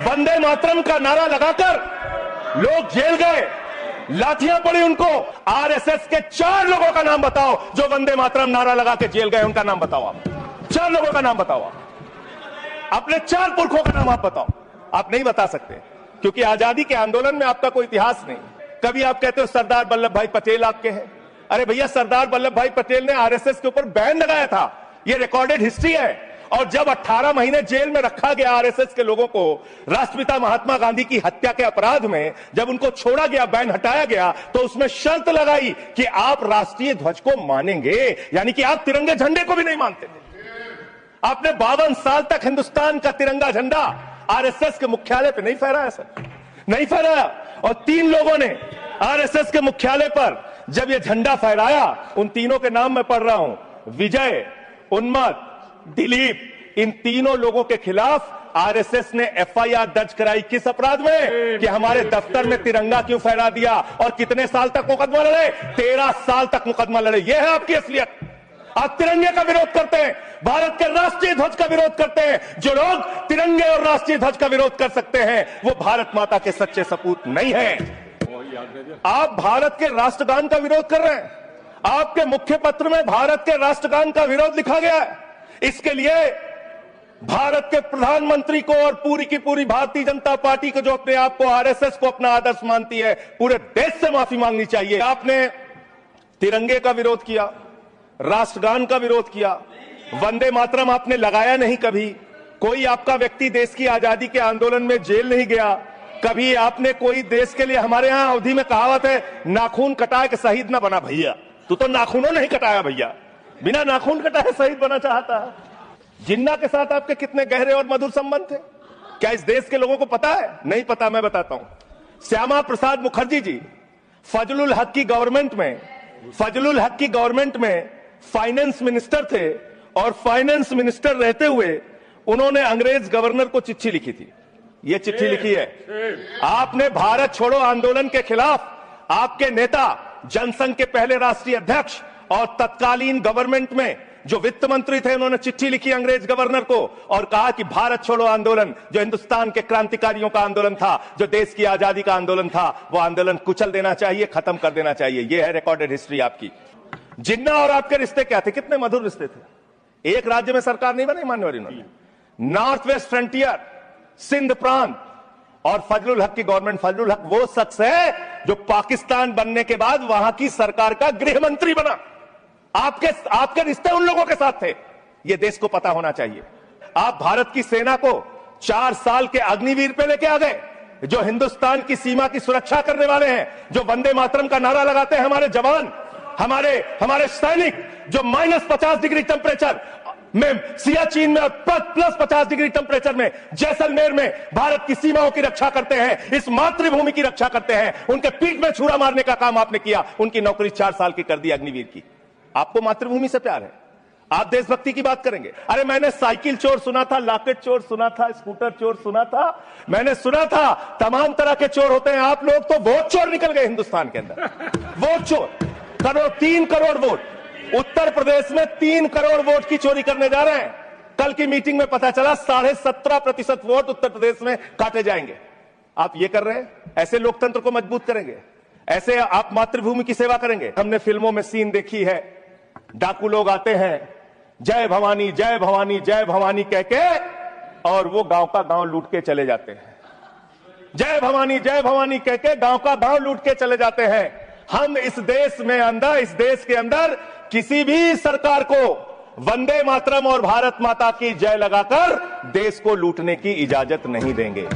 वंदे मातरम का नारा लगाकर लोग जेल गए, लाठियां पड़ी उनको। आरएसएस के 4 लोगों का नाम बताओ जो वंदे मातरम नारा लगा के जेल गए, उनका नाम बताओ आप। 4 लोगों का नाम बताओ आप, अपने 4 पुरखों का नाम आप बताओ। आप नहीं बता सकते क्योंकि आजादी के आंदोलन में आपका कोई इतिहास नहीं। कभी आप कहते हो सरदार वल्लभ भाई पटेल आपके हैं। अरे भैया, सरदार वल्लभ भाई पटेल ने आरएसएस के ऊपर बैन लगाया था, ये रिकॉर्डेड हिस्ट्री है। और जब 18 महीने जेल में रखा गया आरएसएस के लोगों को राष्ट्रपिता महात्मा गांधी की हत्या के अपराध में, जब उनको छोड़ा गया, बैन हटाया गया, तो उसमें शर्त लगाई कि आप राष्ट्रीय ध्वज को मानेंगे, यानी कि आप तिरंगे झंडे को भी नहीं मानते थे। आपने 52 साल तक हिंदुस्तान का तिरंगा झंडा आरएसएस के मुख्यालय पे नहीं फहराया सर, नहीं फहराया। और 3 लोगों ने आरएसएस के मुख्यालय पर जब ये झंडा फहराया, उन तीनों के नाम मैं पढ़ रहा हूं, विजय, उन्मत्त, दिलीप, इन तीनों लोगों के खिलाफ आरएसएस ने एफआईआर दर्ज कराई। किस अपराध में? कि हमारे दफ्तर में तिरंगा क्यों फहरा दिया। और कितने साल तक मुकदमा लड़े? 13 साल तक मुकदमा लड़े। यह है आपकी असलियत। आप तिरंगे का विरोध करते हैं, भारत के राष्ट्रीय ध्वज का विरोध करते हैं। जो लोग तिरंगे और राष्ट्रीय ध्वज का विरोध कर सकते हैं वो भारत माता के सच्चे सपूत नहीं है। आप भारत के राष्ट्रगान का विरोध कर रहे हैं। आपके मुख्य पत्र में भारत के राष्ट्रगान का विरोध लिखा गया है। इसके लिए भारत के प्रधानमंत्री को और पूरी की पूरी भारतीय जनता पार्टी को, जो अपने आप को आरएसएस को अपना आदर्श मानती है, पूरे देश से माफी मांगनी चाहिए। आपने तिरंगे का विरोध किया, राष्ट्रगान का विरोध किया, वंदे मातरम आपने लगाया नहीं कभी। कोई आपका व्यक्ति देश की आजादी के आंदोलन में जेल नहीं गया। कभी आपने कोई देश के लिए, हमारे यहां अवधि में कहावत है, नाखून कटाए के शहीद ना बना भैया। तू तो नाखूनों नहीं कटाया भैया, बिना नाखून कटाए शहीद बना चाहता है। जिन्ना के साथ आपके कितने गहरे और मधुर संबंध थे, क्या इस देश के लोगों को पता है? नहीं पता, मैं बताता हूं। श्यामा प्रसाद मुखर्जी जी फजलुल हक की गवर्नमेंट में फाइनेंस मिनिस्टर थे, और फाइनेंस मिनिस्टर रहते हुए उन्होंने अंग्रेज गवर्नर को चिट्ठी लिखी थी। ये चिट्ठी लिखी है। आपने भारत छोड़ो आंदोलन के खिलाफ, आपके नेता, जनसंघ के पहले राष्ट्रीय अध्यक्ष और तत्कालीन गवर्नमेंट में जो वित्त मंत्री थे, उन्होंने चिट्ठी लिखी अंग्रेज गवर्नर को और कहा कि भारत छोड़ो आंदोलन, जो हिंदुस्तान के क्रांतिकारियों का आंदोलन था, जो देश की आजादी का आंदोलन था, वो आंदोलन कुचल देना चाहिए, खत्म कर देना चाहिए। ये है रिकॉर्डेड हिस्ट्री आपकी। जिन्ना और आपके रिश्ते क्या थे? कितने मधुर रिश्ते थे। एक राज्य में सरकार नहीं बनाई मान्यवर इन्होंने। नॉर्थ वेस्ट फ्रंटियर, सिंध प्रांत और फजलुल हक की गवर्नमेंट। फजलुल हक वो शख्स है जो पाकिस्तान बनने के बाद वहां की सरकार का गृह मंत्री बना। आपके रिश्ते उन लोगों के साथ थे, ये देश को पता होना चाहिए। आप भारत की सेना को 4 साल के अग्निवीर पे लेके आ गए, जो हिंदुस्तान की सीमा की सुरक्षा करने वाले हैं, जो वंदे मातरम का नारा लगाते हैं हमारे जवान, हमारे सैनिक, जो -50 डिग्री टेम्परेचर में सियाचिन में प्लस 50 डिग्री टेम्परेचर में जैसलमेर में भारत की सीमाओं की रक्षा करते हैं, इस मातृभूमि की रक्षा करते हैं। उनके पीठ में छुरा मारने का काम आपने किया, उनकी नौकरी 4 साल की कर दी अग्निवीर की। आपको मातृभूमि से प्यार है, आप देशभक्ति की बात करेंगे। अरे मैंने साइकिल चोर सुना था, लॉकेट चोर सुना था, स्कूटर चोर सुना था, मैंने सुना था तमाम तरह के चोर होते हैं। आप लोग तो वोट चोर निकल गए हिंदुस्तान के अंदर। वोट चोर, 3 करोड़ वोट उत्तर प्रदेश में 3 करोड़ वोट की चोरी करने जा रहे हैं। कल की मीटिंग में पता चला 17.5% वोट उत्तर प्रदेश में काटे जाएंगे। आप ये कर रहे हैं, ऐसे लोकतंत्र को मजबूत करेंगे? ऐसे आप मातृभूमि की सेवा करेंगे? हमने फिल्मों में सीन देखी है, डाकू लोग आते हैं, जय भवानी जय भवानी जय भवानी कह के, और वो गांव का गांव लूट के चले जाते हैं। जय भवानी कह के गांव का गांव लूट के चले जाते हैं। हम इस देश के अंदर किसी भी सरकार को वंदे मातरम और भारत माता की जय लगाकर देश को लूटने की इजाजत नहीं देंगे।